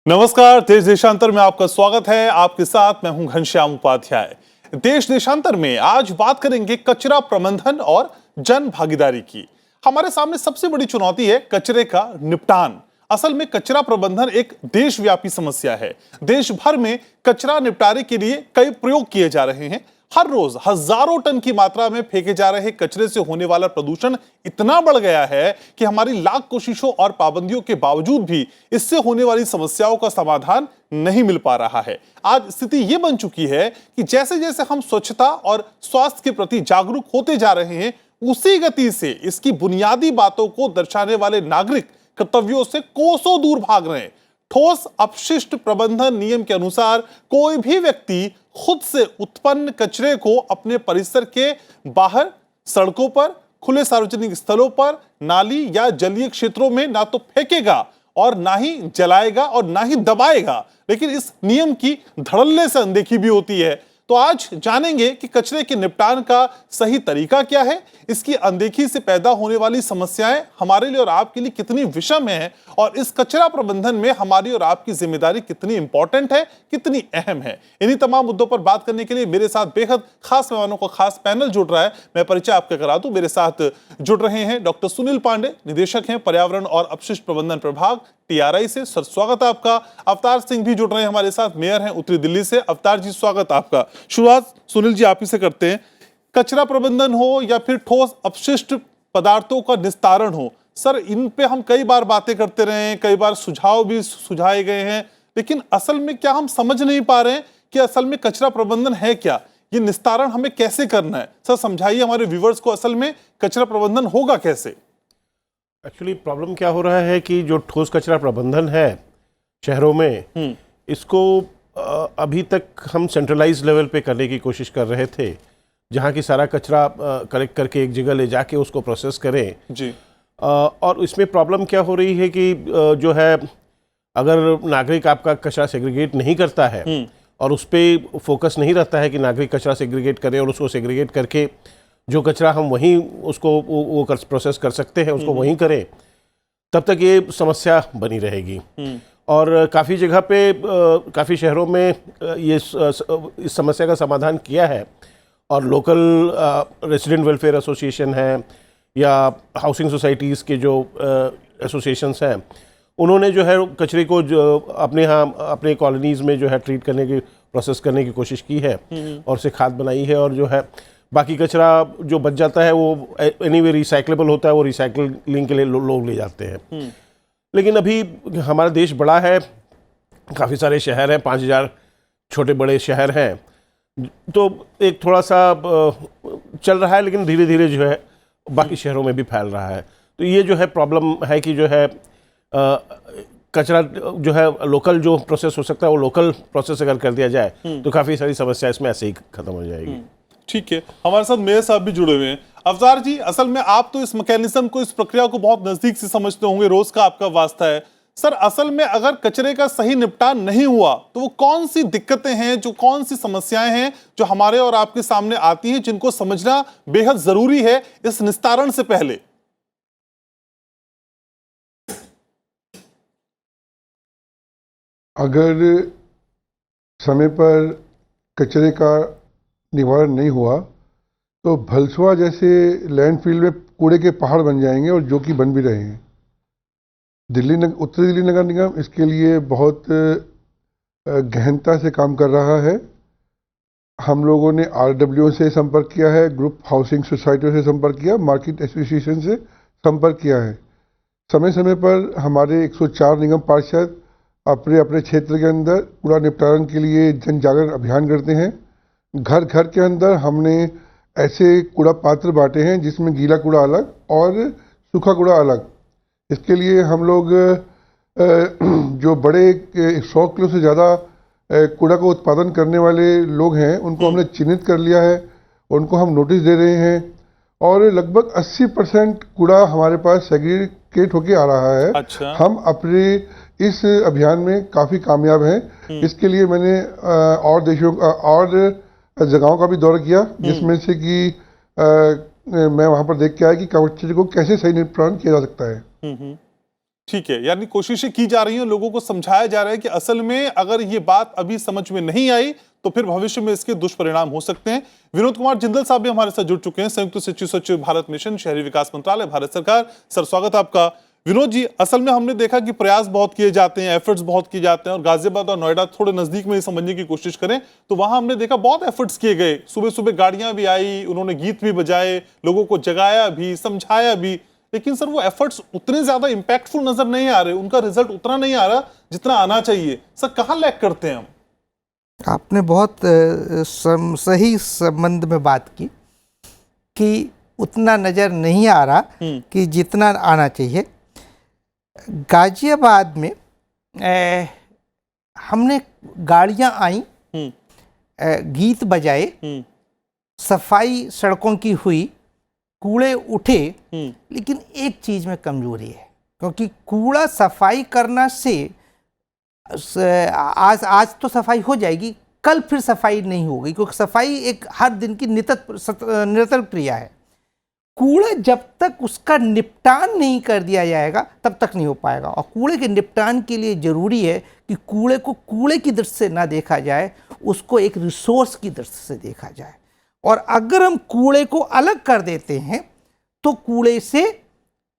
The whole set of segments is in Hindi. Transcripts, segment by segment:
नमस्कार, देश देशांतर में आपका स्वागत है। आपके साथ मैं हूं घनश्याम उपाध्याय। देश देशांतर में आज बात करेंगे कचरा प्रबंधन और जन भागीदारी की। हमारे सामने सबसे बड़ी चुनौती है कचरे का निपटान। असल में कचरा प्रबंधन एक देशव्यापी समस्या है। देश भर में कचरा निपटारे के लिए कई प्रयोग किए जा रहे हैं। हर रोज हजारों टन की मात्रा में फेंके जा रहे कचरे से होने वाला प्रदूषण इतना बढ़ गया है कि हमारी लाख कोशिशों और पाबंदियों के बावजूद भी इससे होने वाली समस्याओं का समाधान नहीं मिल पा रहा है। आज स्थिति ये बन चुकी है कि जैसे जैसे हम स्वच्छता और स्वास्थ्य के प्रति जागरूक होते जा रहे हैं, उसी गति से इसकी बुनियादी बातों को दर्शाने वाले नागरिक कर्तव्यों से कोसों दूर भाग रहे हैं। ठोस अपशिष्ट प्रबंधन नियम के अनुसार कोई भी व्यक्ति खुद से उत्पन्न कचरे को अपने परिसर के बाहर, सड़कों पर, खुले सार्वजनिक स्थलों पर, नाली या जलीय क्षेत्रों में ना तो फेंकेगा और ना ही जलाएगा और ना ही दबाएगा, लेकिन इस नियम की धड़ल्ले से अनदेखी भी होती है। तो आज जानेंगे कि कचरे के निपटान का सही तरीका क्या है, इसकी अनदेखी से पैदा होने वाली समस्याएं हमारे लिए और आपके लिए कितनी विषम है, और इस कचरा प्रबंधन में हमारी और आपकी जिम्मेदारी कितनी इंपॉर्टेंट है, कितनी अहम है। इन्हीं तमाम मुद्दों पर बात करने के लिए मेरे साथ बेहद खास मेहमानों का खास पैनल जुड़ रहा है। मैं परिचय आपका करा दूं। मेरे साथ जुड़ रहे हैं डॉक्टर सुनील पांडे, निदेशक हैं पर्यावरण और अपशिष्ट प्रबंधन प्रभाग, टीआरआई से। सर, स्वागत है आपका। अवतार सिंह भी जुड़ रहे हैं हमारे साथ, मेयर हैं उत्तरी दिल्ली से। अवतार जी, स्वागत आपका। शुरुआत सुनील जी आप ही से करते हैं। कचरा प्रबंधन हो या फिर ठोस अपशिष्ट पदार्थों का निस्तारण हो, सर, इन पे हम कई बार बातें करते रहे हैं, कई बार सुझाव भी सुझाए गए हैं, लेकिन असल में क्या हम समझ नहीं पा रहे हैं कि असल में कचरा प्रबंधन है क्या, ये निस्तारण हमें कैसे करना है। सर, समझाइए हमारे व्यूवर्स को असल में कचरा प्रबंधन होगा कैसे। एक्चुअली प्रॉब्लम क्या हो रहा है कि जो ठोस कचरा प्रबंधन है शहरों में, इसको अभी तक हम सेंट्रलाइज लेवल पे करने की कोशिश कर रहे थे, जहाँ की सारा कचरा कलेक्ट करके एक जगह ले जाके उसको प्रोसेस करें जी। और इसमें प्रॉब्लम क्या हो रही है कि जो है, अगर नागरिक आपका कचरा सेग्रीगेट नहीं करता है और उस पर फोकस नहीं रहता है कि नागरिक कचरा सेग्रीगेट करें और उसको सेग्रीगेट करके जो कचरा हम वहीं उसको वो प्रोसेस कर सकते हैं उसको वहीं करें, तब तक ये समस्या बनी रहेगी। और काफ़ी जगह पे, काफ़ी शहरों में ये इस समस्या का समाधान किया है, और लोकल रेजिडेंट वेलफेयर एसोसिएशन है या हाउसिंग सोसाइटीज़ के जो एसोसिएशंस हैं, उन्होंने जो है कचरे को जो अपने यहाँ अपने कॉलोनीज़ में जो है ट्रीट करने की, प्रोसेस करने की कोशिश की है और उसे खाद बनाई है। और जो है बाकी कचरा जो बच जाता है वो एनीवे रिसाइक्लेबल होता है, वो रिसाइकलिंग के लिए लोग ले जाते हैं। लेकिन अभी हमारा देश बड़ा है, काफ़ी सारे शहर हैं, 5000 छोटे बड़े शहर हैं, तो एक थोड़ा सा चल रहा है, लेकिन धीरे धीरे जो है बाकी शहरों में भी फैल रहा है। तो ये जो है प्रॉब्लम है कि जो है कचरा जो है लोकल जो प्रोसेस हो सकता है वो लोकल प्रोसेस अगर कर दिया जाए तो काफ़ी सारी समस्या इसमें ऐसे ही खत्म हो जाएगी। ठीक है, हमारे साथ मेयर साहब भी जुड़े हुए हैं। अवतार जी, असल में आप तो इस मैकेनिज्म को, इस प्रक्रिया को बहुत नजदीक से समझते होंगे, रोज का आपका वास्ता है। सर, असल में अगर कचरे का सही निपटान नहीं हुआ तो वो कौन सी दिक्कतें हैं, जो कौन सी समस्याएं हैं जो हमारे और आपके सामने आती हैं, जिनको समझना बेहद जरूरी है इस निस्तारण से पहले। अगर समय पर कचरे का निवारण नहीं हुआ तो भलसुआ जैसे लैंडफिल में कूड़े के पहाड़ बन जाएंगे, और जो कि बन भी रहे हैं। उत्तरी दिल्ली नगर निगम इसके लिए बहुत गहनता से काम कर रहा है। हम लोगों ने आरडब्ल्यू से संपर्क किया है, ग्रुप हाउसिंग सोसाइटियों से संपर्क किया, मार्केट एसोसिएशन से संपर्क किया है। समय समय पर हमारे 104 निगम पार्षद अपने अपने क्षेत्र के अंदर कूड़ा निपटारण के लिए जन जागरण अभियान करते हैं। घर घर के अंदर हमने ऐसे कूड़ा पात्र बांटे हैं जिसमें गीला कूड़ा अलग और सूखा कूड़ा अलग। इसके लिए हम लोग जो बड़े 100 किलो से ज़्यादा कूड़ा का उत्पादन करने वाले लोग हैं उनको हमने चिन्हित कर लिया है, उनको हम नोटिस दे रहे हैं, और लगभग 80% कूड़ा हमारे पास सेग्रीगेट होके आ रहा है। अच्छा। हम अपने इस अभियान में काफ़ी कामयाब हैं। इसके लिए मैंने और देशों और जगहों का भी दौरा किया, जिसमें से कि मैं वहाँ पर देख के आया कि कचरे को कैसे सही निपटान किया जा सकता है। ठीक है, यानी कोशिशें की जा रही हैं, लोगों को समझाया जा रहा है कि असल में अगर ये बात अभी समझ में नहीं आई तो फिर भविष्य में इसके दुष्परिणाम हो सकते हैं। विनोद कुमार जिंदल साहब भी हमारे साथ जुड़ चुके हैं, संयुक्त सचिव भारत मिशन, शहरी विकास मंत्रालय, भारत सरकार। सर, स्वागत है आपका। विनोद जी, असल में हमने देखा कि प्रयास बहुत किए जाते हैं, एफर्ट्स बहुत किए जाते हैं, और गाजियाबाद और नोएडा थोड़े नजदीक में समझने की कोशिश करें तो वहां हमने देखा बहुत एफर्ट्स किए गए। सुबह सुबह गाड़ियां भी आई, उन्होंने गीत भी बजाए, लोगों को जगाया भी, समझाया भी, लेकिन सर वो एफर्ट्स उतने ज्यादा इंपैक्टफुल नजर नहीं आ रहे, उनका रिजल्ट उतना नहीं आ रहा जितना आना चाहिए। सर, कहाँ लैग करते हैं हम? आपने बहुत सही संबंध में बात की कि उतना नज़र नहीं आ रहा कि जितना आना चाहिए। गाजियाबाद में हमने गाड़ियां आई, गीत बजाए, सफाई सड़कों की हुई, कूड़े उठे, लेकिन एक चीज़ में कमजोरी है, क्योंकि कूड़ा सफाई करना से आज तो सफाई हो जाएगी, कल फिर सफाई नहीं होगी, क्योंकि सफाई एक हर दिन की निरंतर क्रिया है। कूड़ा जब तक उसका निपटान नहीं कर दिया जाएगा तब तक नहीं हो पाएगा, और कूड़े के निपटान के लिए ज़रूरी है कि कूड़े को कूड़े की दृष्टि से ना देखा जाए, उसको एक रिसोर्स की दृष्टि से देखा जाए। और अगर हम कूड़े को अलग कर देते हैं तो कूड़े से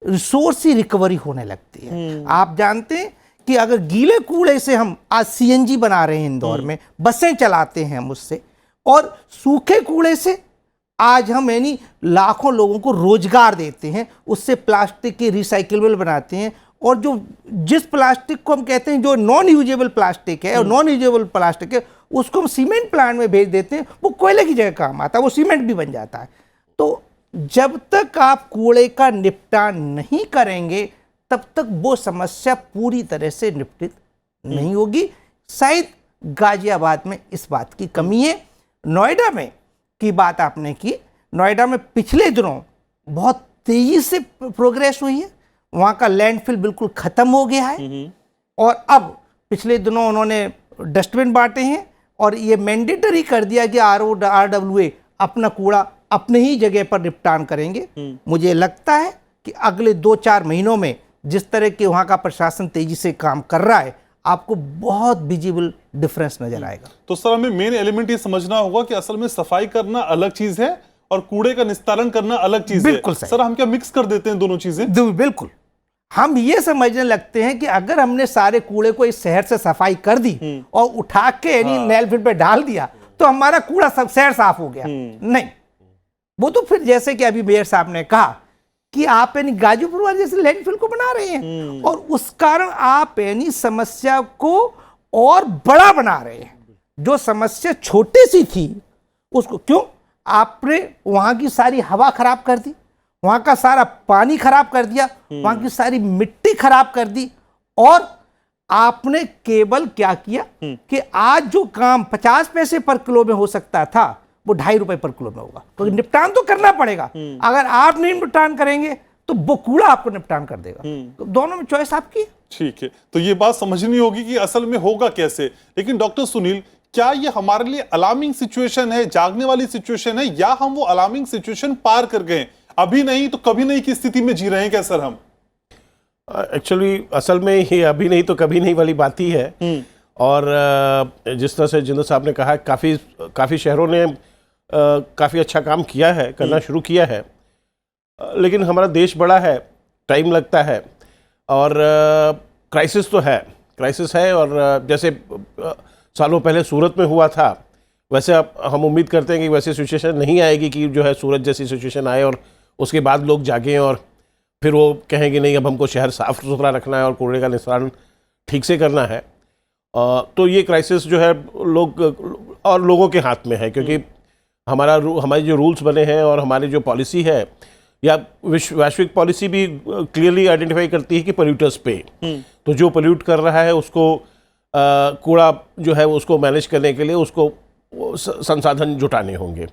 रिसोर्स की रिकवरी होने लगती है। आप जानते हैं कि अगर गीले कूड़े से हम आज सीएनजी बना रहे हैं इंदौर में, बसें चलाते हैं हम उससे, और सूखे कूड़े से आज हम यानी लाखों लोगों को रोजगार देते हैं, उससे प्लास्टिक के रिसाइकेबल बनाते हैं। और जो जिस प्लास्टिक को हम कहते हैं जो नॉन यूजेबल प्लास्टिक है, और नॉन यूजेबल प्लास्टिक है, उसको हम सीमेंट प्लांट में भेज देते हैं, वो कोयले की जगह काम आता है, वो सीमेंट भी बन जाता है। तो जब तक आप कूड़े का निपटान नहीं करेंगे तब तक वो समस्या पूरी तरह से निपटित नहीं होगी। शायद गाजियाबाद में इस बात की कमी है। नोएडा में की बात आपने की, नोएडा में पिछले दिनों बहुत तेजी से प्रोग्रेस हुई है, वहाँ का लैंडफिल बिल्कुल खत्म हो गया है, और अब पिछले दिनों उन्होंने डस्टबिन बांटे हैं, और ये मैंडेटरी कर दिया कि RWA अपना कूड़ा अपने ही जगह पर निपटान करेंगे। मुझे लगता है कि अगले 2-4 महीनों में जिस तरह के वहाँ का प्रशासन तेजी से काम कर रहा है, आपको बहुत विजिबल डिफरेंस नजर आएगा। तो सर, हमें मेन एलिमेंट ये समझना होगा कि असल में सफाई करना अलग चीज है और कूड़े का निस्तारण करना अलग चीज है। बिल्कुल सर, हम क्या मिक्स कर देते हैं दोनों चीजें? बिल्कुल, हम ये समझने लगते हैं कि अगर हमने सारे कूड़े को इस शहर से सफाई कर दी और उठा के यानी नेलफिल पे डाल दिया तो हमारा कूड़ा सब शहर साफ हो गया। नहीं, वो तो फिर जैसे कि अभी मेयर साहब ने कहा कि आप यानी गाजीपुर वाले जैसे लैंडफिल को बना रहे हैं, और उस कारण आप यानी समस्या को और बड़ा बना रहे हैं। जो समस्या छोटी सी थी उसको क्यों आपने वहां की सारी हवा खराब कर दी, वहां का सारा पानी खराब कर दिया, वहां की सारी मिट्टी खराब कर दी, और आपने केवल क्या किया कि आज जो काम 50 पैसे पर किलो में हो सकता था वो 2.5 रुपए पर किलो में होगा। तो निपटान तो करना पड़ेगा, अगर आप नहीं निपटान करेंगे तो वो कूड़ा आपको निपटान कर देगा। तो दोनों में चॉइस आपकी। ठीक है, तो ये बात समझनी होगी कि असल में होगा कैसे। लेकिन डॉक्टर सुनील, क्या ये हमारे लिए अलार्मिंग सिचुएशन है, जागने वाली सिचुएशन है, या हम वो अलार्मिंग सिचुएशन पार कर गए, अभी नहीं तो कभी नहीं की स्थिति में जी रहे हैं क्या सर हम? एक्चुअली असल में ये अभी नहीं तो कभी नहीं वाली बात ही है। और जिस तरह से जिंदल साहब ने कहा, काफ़ी शहरों ने काफ़ी अच्छा काम किया है, करना शुरू किया है, लेकिन हमारा देश बड़ा है, टाइम लगता है, और क्राइसिस तो है, क्राइसिस है। और जैसे सालों पहले सूरत में हुआ था, वैसे अब हम उम्मीद करते हैं कि वैसी सिचुएशन नहीं आएगी कि जो है सूरत जैसी सिचुएशन आए और उसके बाद लोग जागें और फिर वो कहेंगे नहीं अब हमको शहर साफ सुथरा रखना है और कूड़े का निस्तारण ठीक से करना है। तो ये क्राइसिस जो है लोगों के हाथ में है, क्योंकि हमारे जो रूल्स बने हैं और हमारी जो पॉलिसी है, या वैश्विक पॉलिसी भी क्लियरली आइडेंटिफाई करती है कि पोल्यूटर्स पे। तो जो पोल्यूट कर रहा है उसको कूड़ा जो है उसको मैनेज करने के लिए उसको संसाधन जुटाने होंगे,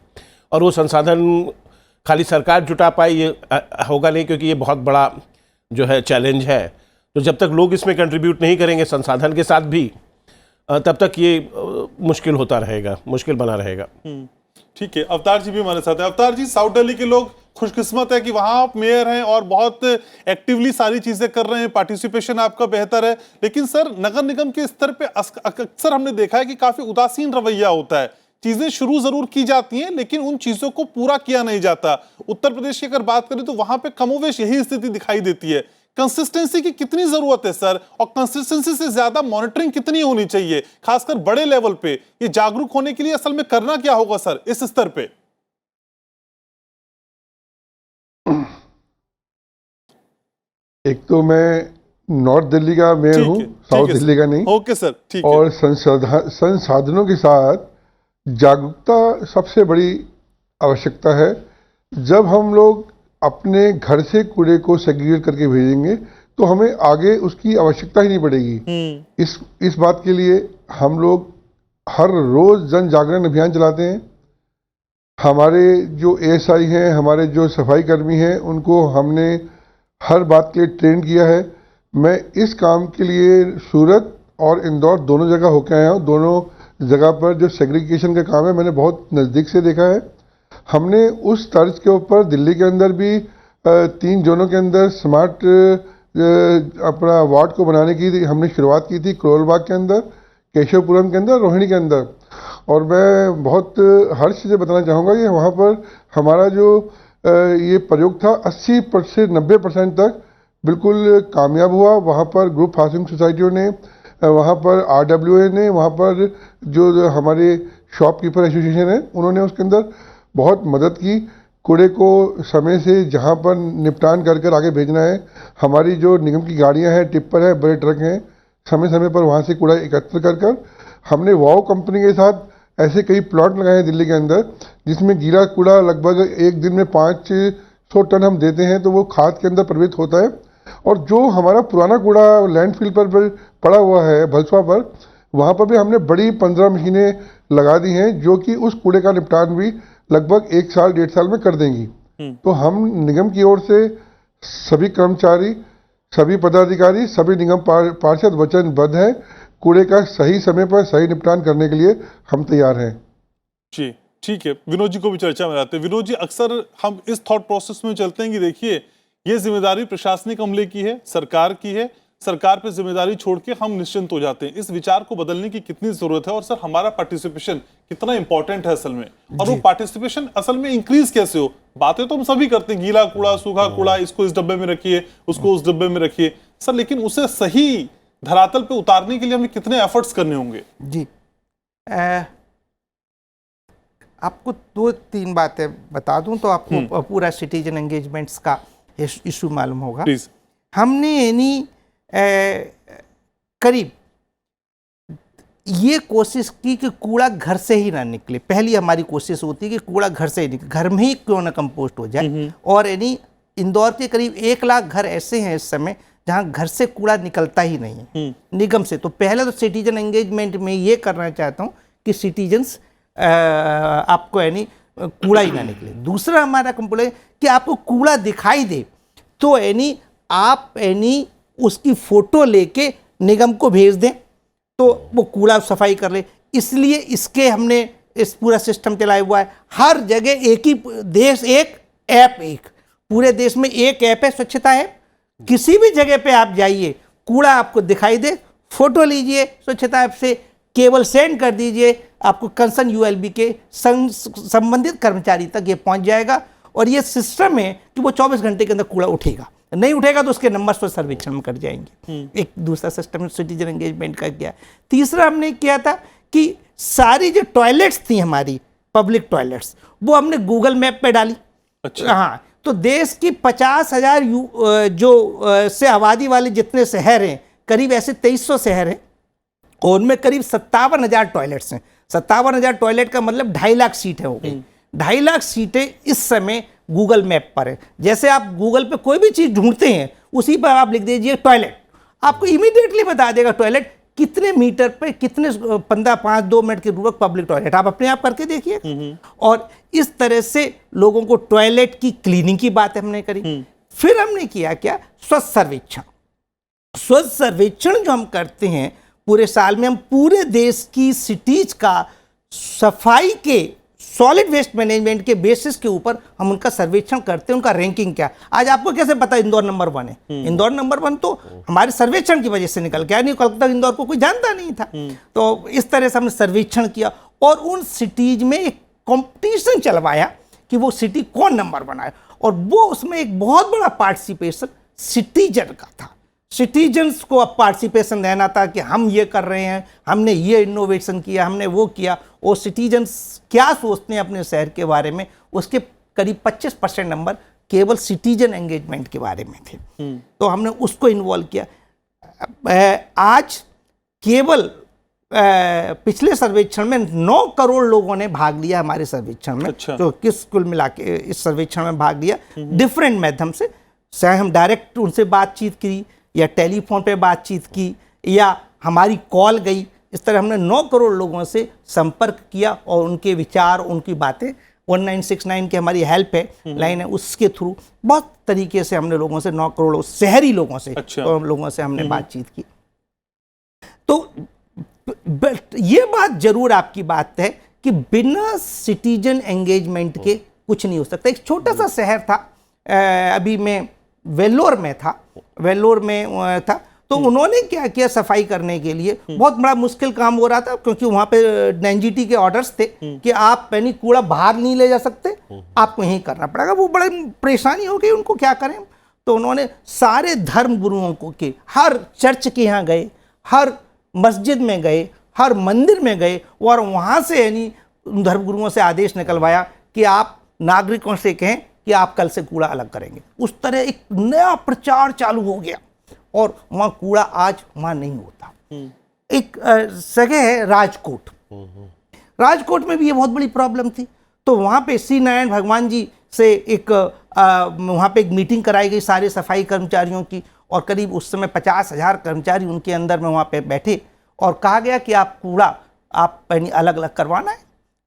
और वो संसाधन खाली सरकार जुटा पाए ये होगा नहीं, क्योंकि ये बहुत बड़ा जो है चैलेंज है। तो जब तक लोग इसमें कंट्रीब्यूट नहीं करेंगे संसाधन के साथ भी, तब तक ये मुश्किल होता रहेगा, मुश्किल बना रहेगा। ठीक है, अवतार जी भी हमारे साथ है। अवतार जी, साउथ दिल्ली के लोग खुशकिस्मत है कि वहां आप मेयर हैं और बहुत एक्टिवली सारी चीजें कर रहे हैं, पार्टिसिपेशन आपका बेहतर है। लेकिन सर, नगर निगम के स्तर पे अक्सर हमने देखा है कि काफी उदासीन रवैया होता है। चीजें शुरू जरूर की जाती हैं लेकिन उन चीजों को पूरा किया नहीं जाता। उत्तर प्रदेश की अगर बात करें तो वहां पे कमोवेश यही स्थिति दिखाई देती है। कंसिस्टेंसी की कितनी जरूरत है सर, और कंसिस्टेंसी से ज्यादा मॉनिटरिंग कितनी होनी चाहिए, खासकर बड़े लेवल पे? ये जागरूक होने के लिए असल में करना क्या होगा सर इस स्तर पे? एक तो मैं नॉर्थ दिल्ली का मेयर हूँ, साउथ दिल्ली का नहीं। ओके सर, ठीक है। और संसाधनों के साथ जागरूकता सबसे बड़ी आवश्यकता है। जब हम लोग अपने घर से कूड़े को सेग्रीगेट करके भेजेंगे तो हमें आगे उसकी आवश्यकता ही नहीं पड़ेगी। इस बात के लिए हम लोग हर रोज जन जागरण अभियान चलाते हैं। हमारे जो एएसआई हैं, हमारे जो सफाई कर्मी हैं, उनको हमने हर बात के लिए ट्रेन किया है। मैं इस काम के लिए सूरत और इंदौर दोनों जगह होकर आया हूँ। दोनों जगह पर जो सेग्रीगेशन का काम है मैंने बहुत नज़दीक से देखा है। हमने उस तर्ज के ऊपर दिल्ली के अंदर भी 3 जोनों के अंदर स्मार्ट अपना वार्ड को बनाने की हमने शुरुआत की थी। करोल बाग के अंदर, केशवपुरम के अंदर, रोहिणी के अंदर। और मैं बहुत हर्ष से बताना चाहूँगा कि वहाँ पर हमारा जो ये प्रयोग था 80% से 90% तक बिल्कुल कामयाब हुआ। वहाँ पर ग्रुप हाउसिंग सोसाइटियों ने, वहाँ पर RWA ने, वहाँ पर जो हमारे शॉपकीपर एसोसिएशन है, उन्होंने उसके अंदर बहुत मदद की। कूड़े को समय से जहाँ पर निपटान कर कर आगे भेजना है। हमारी जो निगम की गाड़ियाँ हैं, टिप्पर है, बड़े ट्रक हैं, समय समय पर वहाँ से कूड़ा एकत्र कर कर हमने वाओ कंपनी के साथ ऐसे कई प्लॉट लगाए हैं दिल्ली के अंदर, जिसमें गीला कूड़ा लगभग एक दिन में 500 टन हम देते हैं, तो वो खाद के अंदर प्रवेश होता है। और जो हमारा पुराना कूड़ा लैंडफिल पर पड़ा हुआ है भलसवा पर, वहाँ पर भी हमने बड़ी 15 मशीनें लगा दी हैं, जो कि उस कूड़े का निपटान भी लगभग 1 साल 1.5 साल में कर देंगी। तो हम निगम की ओर से सभी कर्मचारी, सभी पदाधिकारी, सभी निगम पार्षद वचनबद्ध हैं। कूड़े का सही समय पर सही निपटान करने के लिए हम तैयार हैं। जी, ठीक है। विनोद जी को भी चर्चा में लाते हैं। विनोद जी, अक्सर हम इस थॉट प्रोसेस में चलते हैं कि देखिए, ये जिम्मेदारी प्रशासनिक अमले की है, सरकार की है, सरकार पे जिम्मेदारी छोड़ के हम निश्चिंत हो जाते हैं। इस विचार को बदलने की कितनी जरूरत है, और सर हमारा पार्टिसिपेशन कितना इंपॉर्टेंट है असल में, और वो पार्टिसिपेशन असल में इंक्रीज कैसे हो? बातें तो हम सभी करते हैं, गीला कूड़ा, सूखा कूड़ा, इसको इस डब्बे में रखिए, उसको उस डब्बे में रखिए सर, लेकिन उसे सही धरातल पे उतारने के लिए हमें कितने एफर्ट्स करने होंगे? जी, आपको 2-3 बातें बता दूं तो आपको पूरा सिटीजन एंगेजमेंट्स का इशू मालूम होगा। प्लीज। हमने यानी करीब ये कोशिश की कि कूड़ा घर से ही ना निकले। पहली हमारी कोशिश होती है कि कूड़ा घर से ही निकले, घर में ही क्यों ना कंपोस्ट हो जाए। और यानी इंदौर के करीब 1 लाख घर ऐसे हैं इस समय जहां घर से कूड़ा निकलता ही नहीं है निगम से। तो पहले तो सिटीजन एंगेजमेंट में ये करना चाहता हूं कि सिटीजन्स आपको यानी कूड़ा ही ना निकले। दूसरा हमारा कंप्लेंट है कि आपको कूड़ा दिखाई दे तो यानी आप यानी उसकी फोटो लेके निगम को भेज दें तो वो कूड़ा सफाई कर ले। इसलिए इसके हमने इस पूरा सिस्टम चलाया हुआ है। हर जगह एक ही देश एक ऐप, एक पूरे देश में एक ऐप है, स्वच्छता ऐप। किसी भी जगह पे आप जाइए, कूड़ा आपको दिखाई दे, फोटो लीजिए स्वच्छता ऐप से, केवल सेंड कर दीजिए, आपको कंसर्न ULB के संबंधित कर्मचारी तक ये पहुंच जाएगा। और ये सिस्टम है कि वो 24 घंटे के अंदर कूड़ा उठेगा, नहीं उठेगा तो उसके नंबर पर सर्वेक्षण में कर जाएंगे। एक दूसरा सिस्टम सिटीजन एंगेजमेंट का किया। तीसरा हमने किया था कि सारी जो टॉयलेट्स थी हमारी पब्लिक टॉयलेट्स, वो हमने गूगल मैप पे डाली। अच्छा। हाँ, तो देश की 50,000 जो से आबादी वाले जितने शहर हैं, करीब ऐसे 2300 शहर हैं, और उनमें करीब 57,000 टॉयलेट्स हैं। 57,000 टॉयलेट का मतलब 2.5 लाख सीटें हो गई। 2.5 लाख सीटें इस समय गूगल मैप पर है। जैसे आप गूगल पे कोई भी चीज़ ढूंढते हैं, उसी पर आप लिख दीजिए टॉयलेट, आपको इमीडिएटली बता देगा टॉयलेट कितने मीटर पे, कितने 5-2 मिनट के पूर्वक पब्लिक टॉयलेट। आप अपने आप करके देखिए। और इस तरह से लोगों को टॉयलेट की क्लीनिंग की बात हमने करी। फिर हमने किया क्या, स्वच्छ सर्वेक्षण। स्वच्छ सर्वेक्षण जो हम करते हैं पूरे साल में, हम पूरे देश की सिटीज का सफाई के सॉलिड वेस्ट मैनेजमेंट के बेसिस के ऊपर हम उनका सर्वेक्षण करते हैं, उनका रैंकिंग क्या। आज आपको कैसे पता इंदौर नंबर 1 है? इंदौर नंबर 1 तो हमारे सर्वेक्षण की वजह से निकल के आया, नहीं कल तक इंदौर को कोई जानता नहीं था। तो इस तरह से हमने सर्वेक्षण किया और उन सिटीज में एक कंपटीशन चलवाया कि वो सिटी कौन नंबर बनाए, और वो उसमें एक बहुत बड़ा पार्टिसिपेशन सिटीजन का था। सिटीजन्स को अब पार्टिसिपेशन देना था कि हम ये कर रहे हैं, हमने ये इनोवेशन किया, हमने वो किया। और सिटीजन्स क्या सोचते हैं अपने शहर के बारे में, उसके करीब 25% नंबर केवल सिटीजन एंगेजमेंट के बारे में थे। तो हमने उसको इन्वॉल्व किया। आज केवल पिछले सर्वेक्षण में 9 करोड़ लोगों ने भाग लिया हमारे सर्वेक्षण में। अच्छा। तो किस कुल मिला के इस सर्वेक्षण में भाग लिया डिफरेंट माध्यम से, चाहे हम डायरेक्ट उनसे बातचीत की या टेलीफोन पे बातचीत की या हमारी कॉल गई। इस तरह हमने 9 करोड़ लोगों से संपर्क किया और उनके विचार, उनकी बातें 1969 की हमारी हेल्प है लाइन है, उसके थ्रू बहुत तरीके से हमने लोगों से 9 करोड़ शहरी लोगों से अच्छा। तो लोगों से हमने बातचीत की। तो ये बात जरूर आपकी बात है कि बिना सिटीजन एंगेजमेंट के कुछ नहीं हो सकता। एक छोटा सा शहर था, अभी मैं वेल्लोर में था, तो उन्होंने क्या किया, सफाई करने के लिए बहुत बड़ा मुश्किल काम हो रहा था, क्योंकि वहां पे एनजीटी के ऑर्डर्स थे कि आप यानी कूड़ा बाहर नहीं ले जा सकते, आपको यहीं करना पड़ेगा। वो बड़े परेशानी हो गई, उनको क्या करें। तो उन्होंने सारे धर्म गुरुओं को के हर चर्च के यहाँ गए, हर मस्जिद में गए, हर मंदिर में गए और वहाँ से यानी धर्म गुरुओं से आदेश निकलवाया कि आप नागरिकों से कहें कि आप कल से कूड़ा अलग करेंगे। उस तरह एक नया प्रचार चालू हो गया और वहाँ कूड़ा आज वहाँ नहीं होता। एक जगह है राजकोट, राजकोट में भी ये बहुत बड़ी प्रॉब्लम थी। तो वहाँ पे श्री नारायण भगवान जी से एक वहाँ पे एक मीटिंग कराई गई सारे सफाई कर्मचारियों की, और करीब उस समय 50,000 कर्मचारी उनके अंदर में वहाँ पे बैठे और कहा गया कि आप कूड़ा आप अलग अलग करवाना है।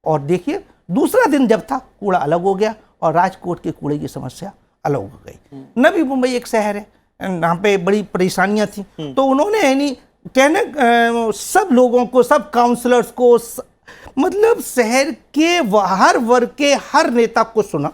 और देखिए दूसरा दिन जब था, कूड़ा अलग हो गया और राजकोट के कूड़े की समस्या अलग हो गई। नवी मुंबई एक शहर है, यहाँ पे बड़ी परेशानियां थी। तो उन्होंने यानी कहने सब लोगों को, सब काउंसलर्स को, मतलब शहर के हर वर्ग के हर नेता को सुना,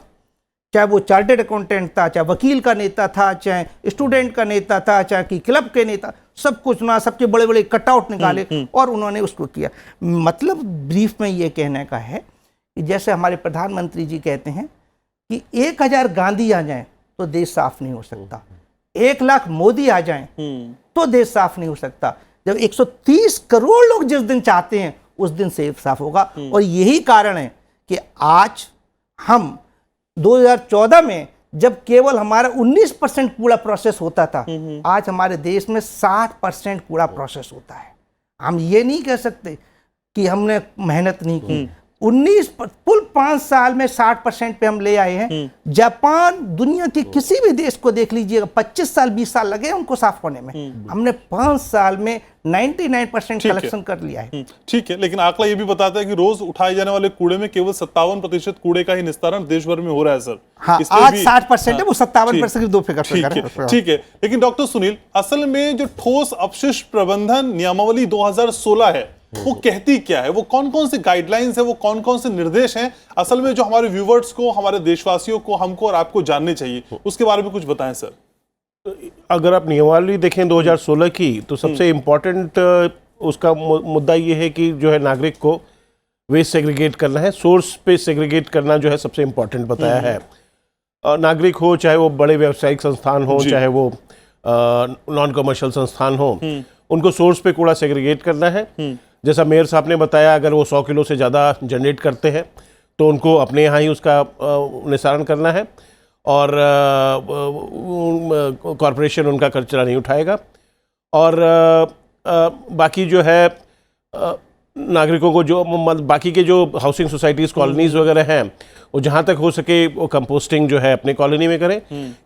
चाहे वो चार्टर्ड अकाउंटेंट था, चाहे वकील का नेता था, चाहे स्टूडेंट का नेता था, चाहे कि क्लब के नेता, सब कुछ सुना, सबके बड़े बड़े कटआउट निकाले और उन्होंने उसको किया। मतलब ब्रीफ में ये कहने का है कि जैसे हमारे प्रधानमंत्री जी कहते हैं कि 1000 गांधी आ जाएं तो देश साफ नहीं हो सकता, 1 लाख मोदी आ जाएं तो देश साफ नहीं हो सकता। जब 130 करोड़ लोग जिस दिन चाहते हैं उस दिन सेफ साफ होगा। और यही कारण है कि आज हम 2014 में जब केवल हमारा 19% कूड़ा प्रोसेस होता था, आज हमारे देश में 60% कूड़ा प्रोसेस होता है। हम ये नहीं कह सकते कि हमने मेहनत नहीं की। 5 साल में 60% पे हम ले आए हैं। जापान दुनिया के किसी भी देश को देख लीजिएगा, 25 साल 20 साल लगे उनको साफ होने में, हमने 5 साल में 99% कलेक्शन कर लिया है। ठीक है, लेकिन आंकड़ा ये भी बताता है कि रोज उठाए जाने वाले कूड़े में केवल 57% कूड़े का ही निस्तारण देश भर में हो रहा है सर। हाँ, आज 60% है, वो 57% की 2 फिगर है। ठीक है, लेकिन डॉक्टर सुनील, असल में जो ठोस अपशिष्ट प्रबंधन नियमावली 2016 है वो कहती क्या है? वो कौन कौन से गाइडलाइंस है, वो कौन कौन से निर्देश हैं असल में जो हमारे व्यूवर्स को, हमारे देशवासियों को, हमको और आपको जानने चाहिए, उसके बारे में कुछ बताएं सर। अगर आप नियमावली देखें 2016 की, तो सबसे इम्पोर्टेंट उसका मुद्दा ये है कि जो है नागरिक को वेस्ट सेग्रीगेट करना है, सोर्स पे सेग्रीगेट करना जो है सबसे इम्पोर्टेंट बताया है। नागरिक हो, चाहे वो बड़े व्यावसायिक संस्थान हो, चाहे वो नॉन कमर्शियल संस्थान हो, उनको सोर्स पे कूड़ा सेग्रीगेट करना है। जैसा मेयर साहब ने बताया, अगर वो 100 किलो से ज़्यादा जनरेट करते हैं तो उनको अपने यहाँ ही उसका निस्तारण करना है और कॉरपोरेशन उनका कचरा नहीं उठाएगा। और बाकी जो है नागरिकों को जो बाकी के जो हाउसिंग सोसाइटीज़, कॉलोनीज़ वगैरह हैं, वो जहाँ तक हो सके वो कंपोस्टिंग जो है अपनी कॉलोनी में करें।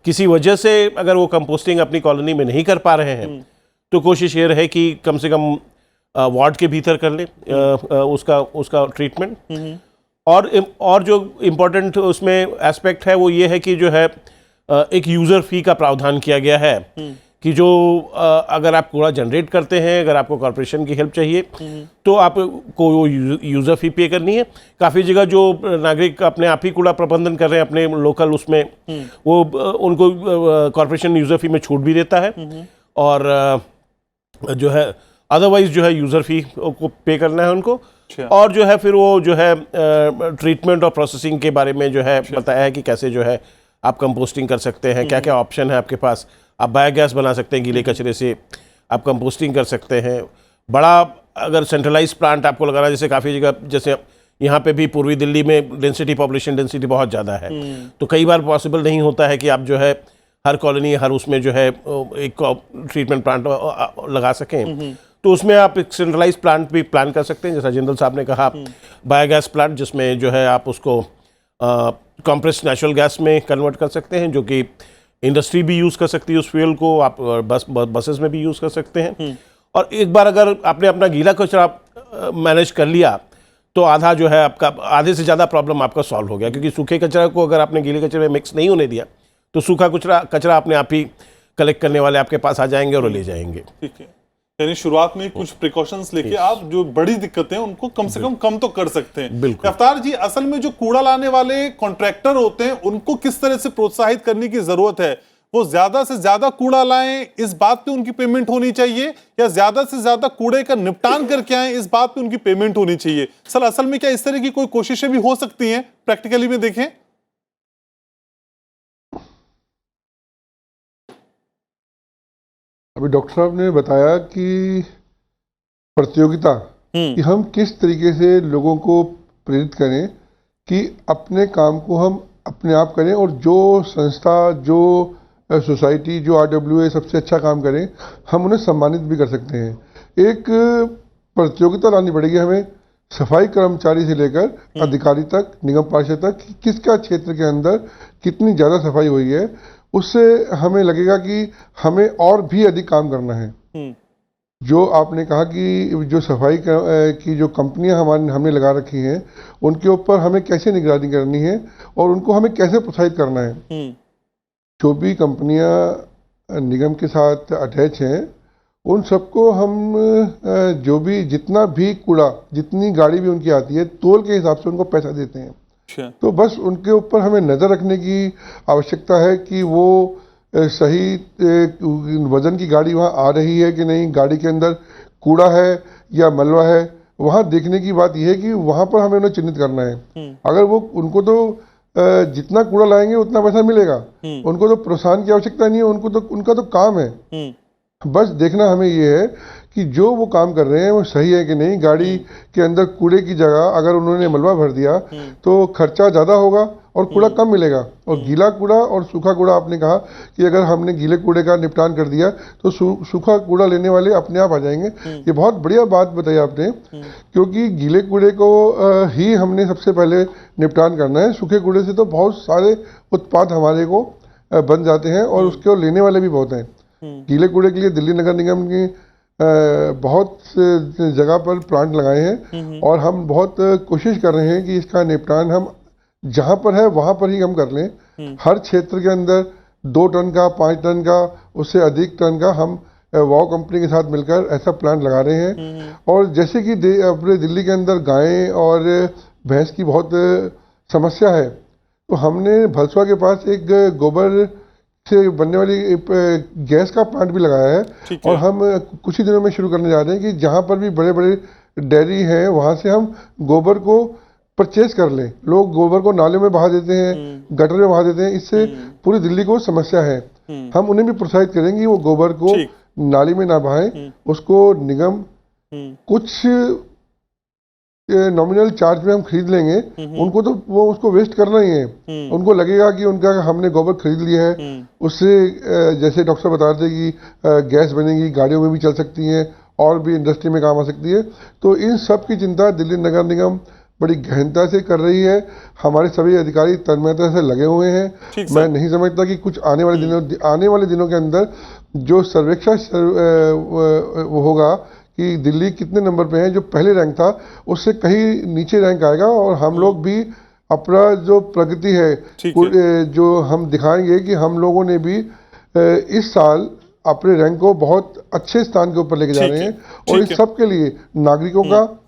किसी वजह से अगर वो कंपोस्टिंग अपनी कॉलोनी में नहीं कर पा रहे हैं तो कोशिश ये रहे कि कम से कम वार्ड के भीतर कर ले उसका ट्रीटमेंट। और जो इम्पोर्टेंट उसमें एस्पेक्ट है वो ये है कि जो है एक यूज़र फ़ी का प्रावधान किया गया है कि जो अगर आप कूड़ा जनरेट करते हैं, अगर आपको कॉरपोरेशन की हेल्प चाहिए तो आपको यूज़र फी पे करनी है। काफ़ी जगह जो नागरिक अपने आप ही कूड़ा प्रबंधन कर रहे हैं अपने लोकल उसमें, वो उनको कॉरपोरेशन यूज़र फी में छूट भी देता है, और जो है अदरवाइज जो है यूज़र फी को पे करना है उनको। और जो है फिर वो जो है ट्रीटमेंट और प्रोसेसिंग के बारे में जो है बताया है कि कैसे जो है आप कंपोस्टिंग कर सकते हैं, क्या क्या ऑप्शन है आपके पास। आप बायोगैस बना सकते हैं, गीले कचरे से आप कंपोस्टिंग कर सकते हैं। बड़ा अगर सेंट्रलाइज प्लांट आपको लगाना, जैसे काफ़ी जगह, जैसे यहाँ पे भी पूर्वी दिल्ली में पॉपुलेशन डेंसिटी बहुत ज़्यादा है, तो कई बार पॉसिबल नहीं होता है कि आप जो है हर कॉलोनी, हर उसमें जो है एक ट्रीटमेंट प्लांट लगा सकें। तो उसमें आप एक सेंट्रलाइज प्लांट भी प्लान कर सकते हैं, जैसा जिंदल साहब ने कहा, बायोगैस प्लांट, जिसमें जो है आप उसको कंप्रेस्ड नेचुरल गैस में कन्वर्ट कर सकते हैं, जो कि इंडस्ट्री भी यूज़ कर सकती है उस फ्यूल को, आप बसेस में भी यूज़ कर सकते हैं। और एक बार अगर आपने अपना गीला कचरा मैनेज कर लिया तो आधा जो है आपका, आधे से ज़्यादा प्रॉब्लम आपका सॉल्व हो गया, क्योंकि सूखे कचरा को अगर आपने गीले कचरे में मिक्स नहीं होने दिया तो सूखा कचरा अपने आप ही कलेक्ट करने वाले आपके पास आ जाएंगे और ले जाएंगे। ठीक है, यानी शुरुआत में कुछ प्रिकॉशंस लेके आप जो बड़ी दिक्कतें हैं उनको कम से कम तो कर सकते हैं। बिल्कुल। अफ्तार जी, असल में जो कूड़ा लाने वाले कॉन्ट्रैक्टर होते हैं उनको किस तरह से प्रोत्साहित करने की जरूरत है? वो ज्यादा से ज्यादा कूड़ा लाएं, इस बात पे उनकी पेमेंट होनी चाहिए, या ज्यादा से ज्यादा कूड़े का निपटान करके आए, इस बात पे उनकी पेमेंट होनी चाहिए? सर, असल में क्या इस तरह की कोई कोशिशें भी हो सकती हैं प्रैक्टिकली में देखें? अभी डॉक्टर साहब ने बताया कि प्रतियोगिता, कि हम किस तरीके से लोगों को प्रेरित करें कि अपने काम को हम अपने आप करें, और जो संस्था, जो सोसाइटी, जो RWA सबसे अच्छा काम करें, हम उन्हें सम्मानित भी कर सकते हैं। एक प्रतियोगिता लानी पड़ेगी हमें, सफाई कर्मचारी से लेकर अधिकारी तक, निगम पार्षद तक, कि किसका क्षेत्र के अंदर कितनी ज़्यादा सफाई हुई है। उससे हमें लगेगा कि हमें और भी अधिक काम करना है। जो आपने कहा कि जो सफाई की जो कंपनियां हमने लगा रखी हैं, उनके ऊपर हमें कैसे निगरानी करनी है और उनको हमें कैसे प्रोत्साहित करना है। जो भी कंपनियां निगम के साथ अटैच हैं, उन सबको हम जो भी जितना भी कूड़ा, जितनी गाड़ी भी उनकी आती है, तोल के हिसाब से उनको पैसा देते हैं। तो बस उनके ऊपर हमें नज़र रखने की आवश्यकता है कि वो सही वजन की गाड़ी वहाँ आ रही है कि नहीं, गाड़ी के अंदर कूड़ा है या मलबा है। वहाँ देखने की बात यह है कि वहाँ पर हमें उन्हें चिन्हित करना है। अगर वो, उनको तो जितना कूड़ा लाएंगे उतना पैसा मिलेगा, उनको तो प्रोत्साहन की आवश्यकता नहीं है, उनका तो काम है। बस देखना हमें ये है कि जो वो काम कर रहे हैं वो सही है कि नहीं। गाड़ी के अंदर कूड़े की जगह अगर उन्होंने मलबा भर दिया तो खर्चा ज़्यादा होगा और कूड़ा कम मिलेगा। और गीला कूड़ा और सूखा कूड़ा, आपने कहा कि अगर हमने गीले कूड़े का निपटान कर दिया तो सूखा कूड़ा लेने वाले अपने आप आ जाएंगे। ये बहुत बढ़िया बात बताई आपने, क्योंकि गीले कूड़े को ही हमने सबसे पहले निपटान करना है। सूखे कूड़े से तो बहुत सारे उत्पाद हमारे को बन जाते हैं और उसके लेने वाले भी बहुत हैं। गीले कूड़े के लिए दिल्ली नगर निगम की बहुत जगह पर प्लांट लगाए हैं और हम बहुत कोशिश कर रहे हैं कि इसका निपटान हम जहाँ पर है वहाँ पर ही हम कर लें। हर क्षेत्र के अंदर 2 टन का, 5 टन का, उससे अधिक टन का हम वाव कंपनी के साथ मिलकर ऐसा प्लांट लगा रहे हैं। और जैसे कि अपने दिल्ली के अंदर गायें और भैंस की बहुत समस्या है, तो हमने भलसवा के पास एक गोबर से बनने वाली गैस का प्लांट भी लगाया है। और हम कुछ ही दिनों में शुरू करने जा रहे हैं कि जहाँ पर भी बड़े बड़े डेयरी हैं वहाँ से हम गोबर को परचेज कर लें। लोग गोबर को नाले में बहा देते हैं, गटर में बहा देते हैं, इससे पूरी दिल्ली को समस्या है। हम उन्हें भी प्रोत्साहित करेंगे वो गोबर को नाली में ना बहाएं, उसको निगम कुछ नॉमिनल चार्ज में हम खरीद लेंगे। उनको तो वो उसको वेस्ट करना ही है। उनको लगेगा कि उनका हमने गोबर खरीद लिया है, उससे जैसे डॉक्टर बता रहे थे कि गैस बनेगी, गाड़ियों में भी चल सकती हैं और भी इंडस्ट्री में काम आ सकती है। तो इन सब की चिंता दिल्ली नगर निगम बड़ी गहनता से कर रही है। हमारे सभी अधिकारी तन्मयता से लगे हुए हैं। मैं नहीं समझता कि कुछ आने वाले दिनों के अंदर जो सर्वेक्षण वो होगा कि दिल्ली कितने नंबर पे है, जो पहले रैंक था उससे कहीं नीचे रैंक आएगा और हम लोग भी अपना जो प्रगति है जो हम दिखाएंगे कि हम लोगों ने भी इस साल अपने रैंक को बहुत अच्छे स्थान के ऊपर लेके जा ठीक रहे है, हैं और ठीक इस है। सब के लिए नागरिकों का है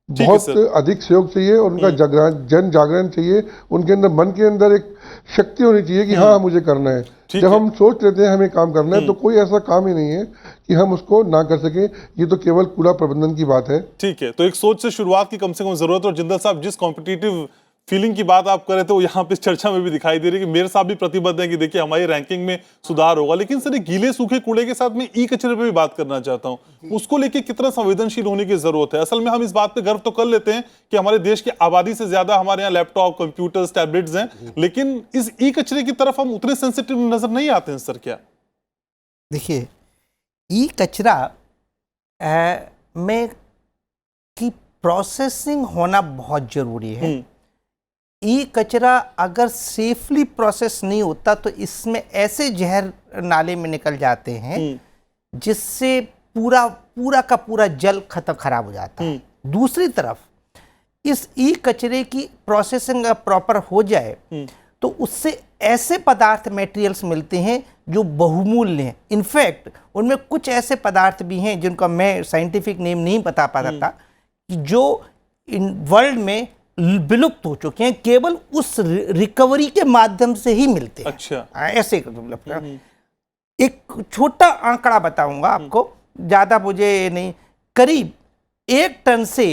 बहुत सर। अधिक सहयोग चाहिए और उनका जन जागरण चाहिए, उनके अंदर मन के अंदर एक शक्ति होनी चाहिए कि हाँ मुझे करना है। ठीक जब है। हम सोच लेते हैं हमें काम करना है तो कोई ऐसा काम ही नहीं है कि हम उसको ना कर सके। ये तो केवल कूड़ा प्रबंधन की बात है। ठीक है, तो एक सोच से शुरुआत की कम से कम जरूरत है। और जिंदल साहब, जिस कॉम्पिटिटिव फीलिंग की बात आप कर रहे थे वो यहाँ पे इस चर्चा में भी दिखाई दे रही है कि मेरे साथ भी प्रतिबद्ध है कि देखिए हमारी रैंकिंग में सुधार होगा। लेकिन सर, गीले सूखे कूड़े के साथ मैं ई कचरे पे भी बात करना चाहता हूँ। उसको लेके कितना संवेदनशील होने की जरूरत है? असल में हम इस बात पे गर्व तो कर लेते हैं कि हमारे देश की आबादी से ज्यादा हमारे यहाँ लैपटॉप, कंप्यूटर्स, टैबलेट्स हैं, लेकिन इस ई कचरे की तरफ हम उतने सेंसिटिव नजर नहीं आते हैं सर। क्या देखिए, ई कचरा में की प्रोसेसिंग होना बहुत जरूरी है। ई कचरा अगर सेफली प्रोसेस नहीं होता तो इसमें ऐसे जहर नाले में निकल जाते हैं जिससे पूरा का पूरा जल खराब हो जाता है। दूसरी तरफ इस ई कचरे की प्रोसेसिंग प्रॉपर हो जाए तो उससे ऐसे पदार्थ, मटेरियल्स मिलते हैं जो बहुमूल्य हैं। इनफैक्ट उनमें कुछ ऐसे पदार्थ भी हैं जिनका मैं साइंटिफिक नेम नहीं बता पाता था, कि जो इन वर्ल्ड में विलुप्त हो चुके हैं, केवल उस रिकवरी के माध्यम से ही मिलते हैं। अच्छा। ऐसे एक छोटा आंकड़ा बताऊंगा आपको, ज्यादा मुझे नहीं, करीब 1 टन से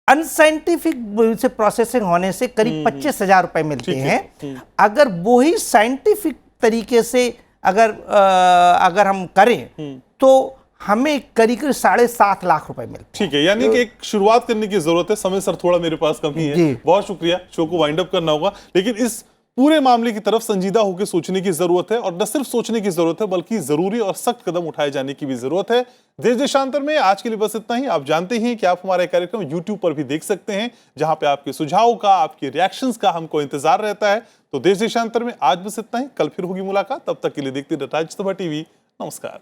अनसाइंटिफिक से प्रोसेसिंग होने से करीब 25,000 रुपए मिलते हैं। अगर वो ही साइंटिफिक तरीके से अगर हम करें तो हमें करीब 7.5 लाख रुपए मिलते हैं। ठीक है, यानी कि एक शुरुआत करने की जरूरत है। समय सर थोड़ा मेरे पास कमी है, बहुत शुक्रिया, शो को वाइंड अप करना होगा। लेकिन इस पूरे मामले की तरफ संजीदा होकर सोचने की जरूरत है, और न सिर्फ सोचने की जरूरत है बल्कि जरूरी और सख्त कदम उठाए जाने की भी जरूरत है। देश देशांतर में आज के लिए बस इतना ही। आप जानते हैं कि आप हमारा कार्यक्रम YouTube पर भी देख सकते हैं, जहां पे आपके सुझाव का, आपके रिएक्शंस का हमको इंतजार रहता है। तो देश देशांतर में आज बस इतना ही, कल फिर होगी मुलाकात। तब तक के लिए देखते रहिए राजसभा टीवी। नमस्कार।